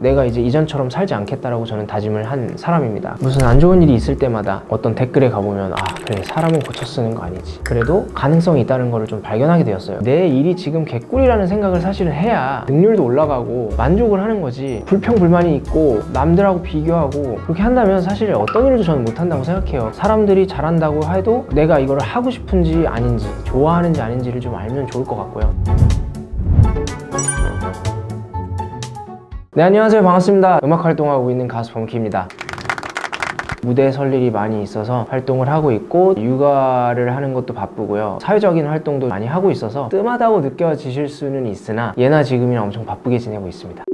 내가 이제 이전처럼 살지 않겠다라고 저는 다짐을 한 사람입니다. 무슨 안 좋은 일이 있을 때마다 어떤 댓글에 가보면 아 그래 사람은 고쳐 쓰는 거 아니지, 그래도 가능성이 있다는 거를 좀 발견하게 되었어요. 내 일이 지금 개꿀이라는 생각을 사실은 해야 능률도 올라가고 만족을 하는 거지, 불평불만이 있고 남들하고 비교하고 그렇게 한다면 사실 어떤 일도 저는 못한다고 생각해요. 사람들이 잘한다고 해도 내가 이걸 하고 싶은지 아닌지, 좋아하는지 아닌지를 좀 알면 좋을 것 같고요. 네, 안녕하세요. 반갑습니다. 음악 활동하고 있는 가수 범키입니다. 무대에 설 일이 많이 있어서 활동을 하고 있고, 육아를 하는 것도 바쁘고요. 사회적인 활동도 많이 하고 있어서 뜸하다고 느껴지실 수는 있으나 예나 지금이나 엄청 바쁘게 지내고 있습니다.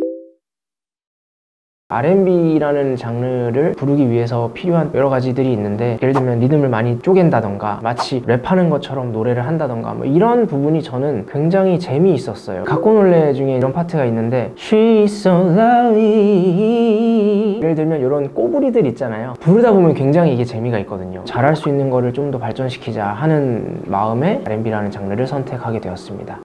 R&B라는 장르를 부르기 위해서 필요한 여러 가지들이 있는데, 예를 들면 리듬을 많이 쪼갠다던가 마치 랩하는 것처럼 노래를 한다던가 뭐 이런 부분이 저는 굉장히 재미있었어요. 각고놀래 중에 이런 파트가 있는데 She's so lovely, 예를 들면 이런 꼬부리들 있잖아요. 부르다 보면 굉장히 이게 재미가 있거든요. 잘할 수 있는 거를 좀 더 발전시키자 하는 마음에 R&B라는 장르를 선택하게 되었습니다.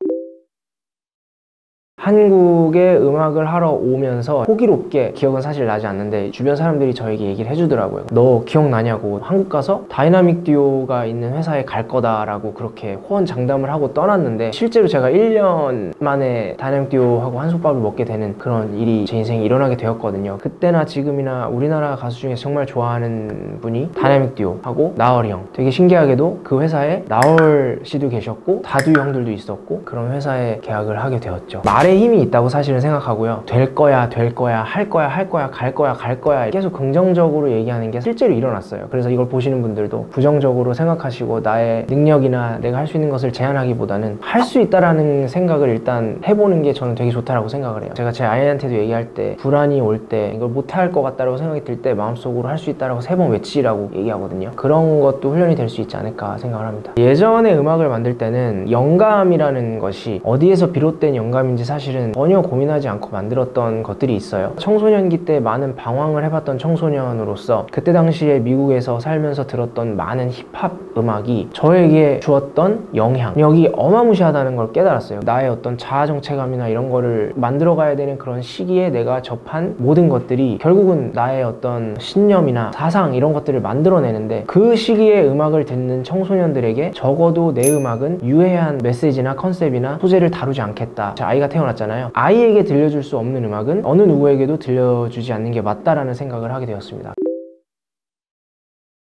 한국에 음악을 하러 오면서 호기롭게, 기억은 사실 나지 않는데 주변 사람들이 저에게 얘기를 해주더라고요. 너 기억나냐고, 한국 가서 다이나믹 듀오가 있는 회사에 갈 거다라고 그렇게 호언장담을 하고 떠났는데, 실제로 제가 1년 만에 다이나믹 듀오하고 한솥밥을 먹게 되는 그런 일이 제 인생에 일어나게 되었거든요. 그때나 지금이나 우리나라 가수 중에 정말 좋아하는 분이 다이나믹 듀오하고 나얼이 형, 되게 신기하게도 그 회사에 나얼 씨도 계셨고 다두 형들도 있었고, 그런 회사에 계약을 하게 되었죠. 말에 힘이 있다고 사실은 생각하고요. 될 거야, 될 거야, 할 거야, 할 거야, 갈 거야, 갈 거야, 계속 긍정적으로 얘기하는 게 실제로 일어났어요. 그래서 이걸 보시는 분들도 부정적으로 생각하시고 나의 능력이나 내가 할 수 있는 것을 제한하기보다는 할 수 있다라는 생각을 일단 해보는 게 저는 되게 좋다라고 생각을 해요. 제가 제 아이한테도 얘기할 때, 불안이 올 때, 이걸 못할 것 같다라고 생각이 들 때 마음속으로 할 수 있다라고 3번 외치라고 얘기하거든요. 그런 것도 훈련이 될 수 있지 않을까 생각을 합니다. 예전에 음악을 만들 때는 영감이라는 것이 어디에서 비롯된 영감인지 사실은 전혀 고민하지 않고 만들었던 것들이 있어요. 청소년기 때 많은 방황을 해봤던 청소년으로서 그때 당시에 미국에서 살면서 들었던 많은 힙합 음악이 저에게 주었던 영향력이 어마무시하다는 걸 깨달았어요. 나의 어떤 자아정체감이나 이런 거를 만들어가야 되는 그런 시기에 내가 접한 모든 것들이 결국은 나의 어떤 신념이나 사상 이런 것들을 만들어내는데, 그 시기에 음악을 듣는 청소년들에게 적어도 내 음악은 유해한 메시지나 컨셉이나 소재를 다루지 않겠다. 제 아이가 태어났잖아요. 아이에게 들려줄 수 없는 음악은 어느 누구에게도 들려주지 않는 게 맞다라는 생각을 하게 되었습니다.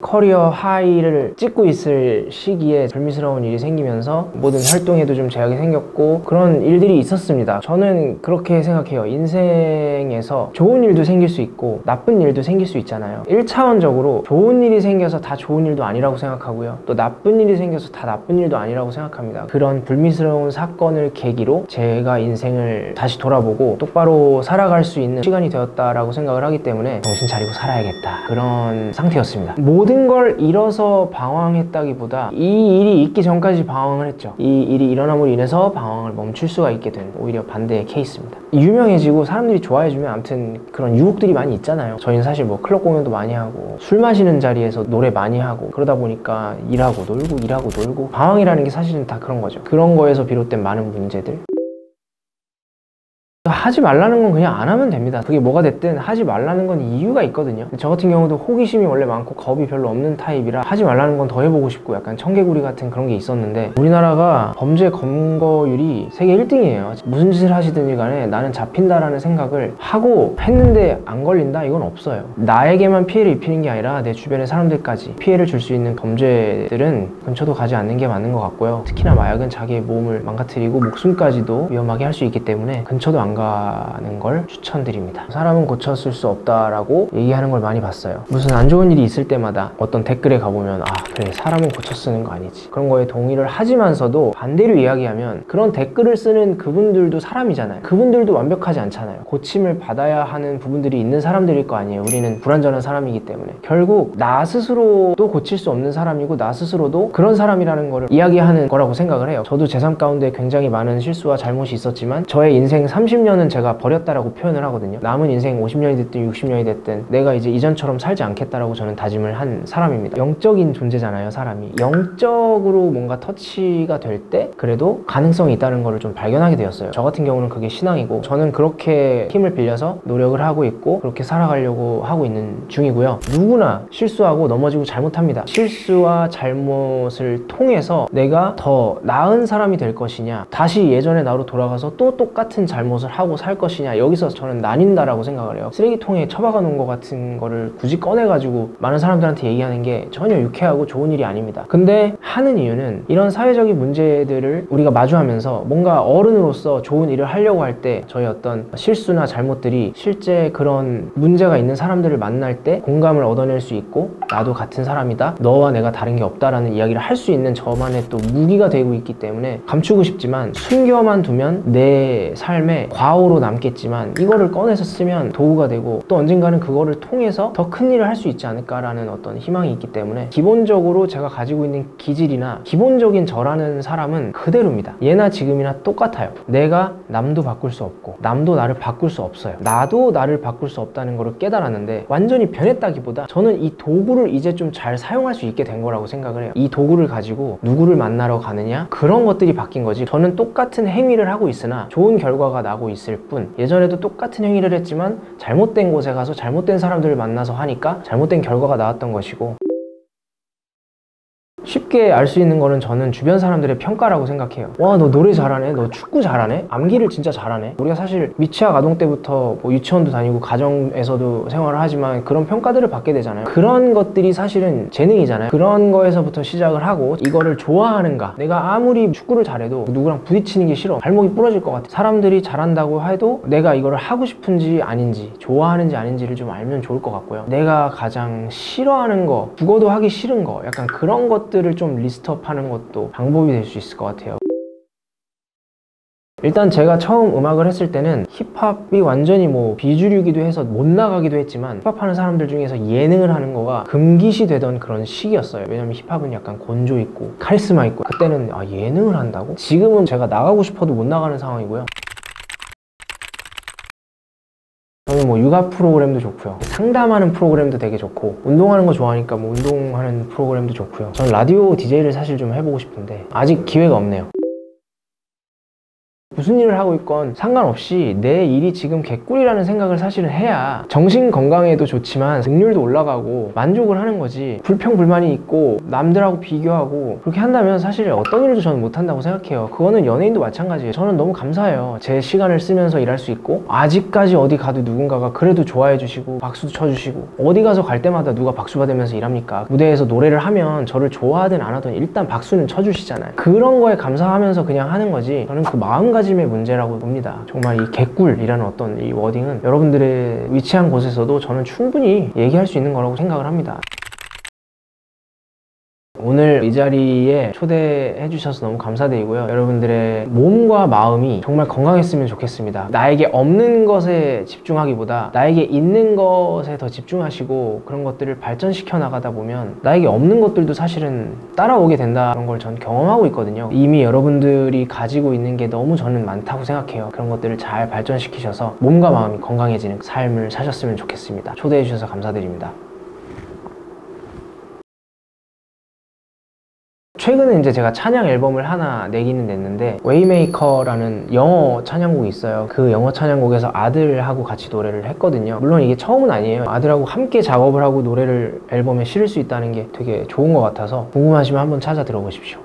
커리어 하이를 찍고 있을 시기에 불미스러운 일이 생기면서 모든 활동에도 좀 제약이 생겼고 그런 일들이 있었습니다. 저는 그렇게 생각해요. 인생에서 좋은 일도 생길 수 있고 나쁜 일도 생길 수 있잖아요. 1차원적으로 좋은 일이 생겨서 다 좋은 일도 아니라고 생각하고요, 또 나쁜 일이 생겨서 다 나쁜 일도 아니라고 생각합니다. 그런 불미스러운 사건을 계기로 제가 인생을 다시 돌아보고 똑바로 살아갈 수 있는 시간이 되었다라고 생각을 하기 때문에 정신 차리고 살아야겠다, 그런 상태였습니다. 모든 걸 잃어서 방황했다기보다 이 일이 있기 전까지 방황을 했죠. 이 일이 일어남으로 인해서 방황을 멈출 수가 있게 된 오히려 반대의 케이스입니다. 유명해지고 사람들이 좋아해주면 아무튼 그런 유혹들이 많이 있잖아요. 저희는 사실 뭐 클럽 공연도 많이 하고 술 마시는 자리에서 노래 많이 하고 그러다 보니까 일하고 놀고 일하고 놀고, 방황이라는 게 사실은 다 그런 거죠. 그런 거에서 비롯된 많은 문제들, 하지 말라는 건 그냥 안 하면 됩니다. 그게 뭐가 됐든 하지 말라는 건 이유가 있거든요. 저 같은 경우도 호기심이 원래 많고 겁이 별로 없는 타입이라 하지 말라는 건 더 해보고 싶고 약간 청개구리 같은 그런 게 있었는데, 우리나라가 범죄 검거율이 세계 1등이에요. 무슨 짓을 하시든지 간에 나는 잡힌다라는 생각을 하고 했는데 안 걸린다? 이건 없어요. 나에게만 피해를 입히는 게 아니라 내 주변의 사람들까지 피해를 줄 수 있는 범죄들은 근처도 가지 않는 게 맞는 것 같고요. 특히나 마약은 자기의 몸을 망가뜨리고 목숨까지도 위험하게 할 수 있기 때문에 근처도 안 가는 걸 추천드립니다. 사람은 고쳤을 수 없다라고 얘기하는 걸 많이 봤어요. 무슨 안 좋은 일이 있을 때마다 어떤 댓글에 가보면 아 그래 사람은 고쳐 쓰는 거 아니지, 그런 거에 동의를 하지만서도 반대로 이야기하면 그런 댓글을 쓰는 그분들도 사람이잖아요. 그분들도 완벽하지 않잖아요. 고침을 받아야 하는 부분들이 있는 사람들일 거 아니에요. 우리는 불완전한 사람이기 때문에 결국 나 스스로도 고칠 수 없는 사람이고 나 스스로도 그런 사람이라는 거를 이야기하는 거라고 생각을 해요. 저도 제 삶 가운데 굉장히 많은 실수와 잘못이 있었지만 저의 인생 30년 50년은 제가 버렸다라고 표현을 하거든요. 남은 인생 50년이 됐든 60년이 됐든 내가 이제 이전처럼 살지 않겠다라고 저는 다짐을 한 사람입니다. 영적인 존재잖아요, 사람이. 영적으로 뭔가 터치가 될 때 그래도 가능성이 있다는 거를 좀 발견하게 되었어요. 저 같은 경우는 그게 신앙이고, 저는 그렇게 힘을 빌려서 노력을 하고 있고 그렇게 살아가려고 하고 있는 중이고요. 누구나 실수하고 넘어지고 잘못합니다. 실수와 잘못을 통해서 내가 더 나은 사람이 될 것이냐, 다시 예전의 나로 돌아가서 또 똑같은 잘못을 하고 살 것이냐, 여기서 저는 나뉜다라고 생각을 해요. 쓰레기통에 처박아 놓은 것 같은 거를 굳이 꺼내가지고 많은 사람들한테 얘기하는 게 전혀 유쾌하고 좋은 일이 아닙니다. 근데 하는 이유는 이런 사회적인 문제들을 우리가 마주하면서 뭔가 어른으로서 좋은 일을 하려고 할 때 저희 어떤 실수나 잘못들이 실제 그런 문제가 있는 사람들을 만날 때 공감을 얻어낼 수 있고, 나도 같은 사람이다, 너와 내가 다른 게 없다라는 이야기를 할 수 있는 저만의 또 무기가 되고 있기 때문에 감추고 싶지만, 숨겨만 두면 내 삶에 과오로 남겠지만 이거를 꺼내서 쓰면 도구가 되고 또 언젠가는 그거를 통해서 더 큰 일을 할 수 있지 않을까라는 어떤 희망이 있기 때문에, 기본적으로 제가 가지고 있는 기질이나 기본적인 저라는 사람은 그대로입니다. 예나 지금이나 똑같아요. 내가 남도 바꿀 수 없고 남도 나를 바꿀 수 없어요. 나도 나를 바꿀 수 없다는 거를 깨달았는데, 완전히 변했다기보다 저는 이 도구를 이제 좀 잘 사용할 수 있게 된 거라고 생각을 해요. 이 도구를 가지고 누구를 만나러 가느냐, 그런 것들이 바뀐 거지. 저는 똑같은 행위를 하고 있으나 좋은 결과가 나고 있을 뿐, 예전에도 똑같은 행위를 했지만 잘못된 곳에 가서 잘못된 사람들을 만나서 하니까 잘못된 결과가 나왔던 것이고, 쉽게 알 수 있는 거는 저는 주변 사람들의 평가라고 생각해요. 와, 너 노래 잘하네, 너 축구 잘하네, 암기를 진짜 잘하네. 우리가 사실 미취학 아동 때부터 뭐 유치원도 다니고 가정에서도 생활을 하지만 그런 평가들을 받게 되잖아요. 그런 것들이 사실은 재능이잖아요. 그런 거에서부터 시작을 하고, 이거를 좋아하는가, 내가 아무리 축구를 잘해도 누구랑 부딪히는 게 싫어, 발목이 부러질 것 같아, 사람들이 잘한다고 해도 내가 이거를 하고 싶은지 아닌지, 좋아하는지 아닌지를 좀 알면 좋을 것 같고요. 내가 가장 싫어하는 거, 죽어도 하기 싫은 거, 약간 그런 것들을 좀 리스트업 하는 것도 방법이 될 수 있을 것 같아요. 일단 제가 처음 음악을 했을 때는 힙합이 완전히 뭐 비주류기도 해서 못 나가기도 했지만, 힙합하는 사람들 중에서 예능을 하는 거가 금기시 되던 그런 시기였어요. 왜냐면 힙합은 약간 건조 있고 카리스마 있고, 그때는 아, 예능을 한다고? 지금은 제가 나가고 싶어도 못 나가는 상황이고요. 저는 뭐 육아 프로그램도 좋고요, 상담하는 프로그램도 되게 좋고, 운동하는 거 좋아하니까 뭐 운동하는 프로그램도 좋고요. 전 라디오 DJ를 사실 좀 해보고 싶은데 아직 기회가 없네요. 무슨 일을 하고 있건 상관없이 내 일이 지금 개꿀이라는 생각을 사실은 해야 정신 건강에도 좋지만 능률도 올라가고 만족을 하는 거지. 불평불만이 있고 남들하고 비교하고 그렇게 한다면 사실 어떤 일도 저는 못한다고 생각해요. 그거는 연예인도 마찬가지예요. 저는 너무 감사해요. 제 시간을 쓰면서 일할 수 있고, 아직까지 어디 가도 누군가가 그래도 좋아해 주시고 박수도 쳐주시고, 어디 가서 갈 때마다 누가 박수 받으면서 일합니까? 무대에서 노래를 하면 저를 좋아하든 안 하든 일단 박수는 쳐주시잖아요. 그런 거에 감사하면서 그냥 하는 거지, 저는 그 마음가짐의 문제라고 봅니다. 정말 이 개꿀이라는 어떤 이 워딩은 여러분들의 위치한 곳에서도 저는 충분히 얘기할 수 있는 거라고 생각을 합니다. 오늘 이 자리에 초대해 주셔서 너무 감사드리고요. 여러분들의 몸과 마음이 정말 건강했으면 좋겠습니다. 나에게 없는 것에 집중하기보다 나에게 있는 것에 더 집중하시고, 그런 것들을 발전시켜 나가다 보면 나에게 없는 것들도 사실은 따라오게 된다는 걸 전 경험하고 있거든요. 이미 여러분들이 가지고 있는 게 너무 저는 많다고 생각해요. 그런 것들을 잘 발전시키셔서 몸과 마음이 건강해지는 삶을 사셨으면 좋겠습니다. 초대해 주셔서 감사드립니다. 최근에 이제 제가 찬양 앨범을 하나 내기는 냈는데, 웨이메이커라는 영어 찬양곡이 있어요. 그 영어 찬양곡에서 아들하고 같이 노래를 했거든요. 물론 이게 처음은 아니에요. 아들하고 함께 작업을 하고 노래를 앨범에 실을 수 있다는 게 되게 좋은 것 같아서 궁금하시면 한번 찾아 들어보십시오.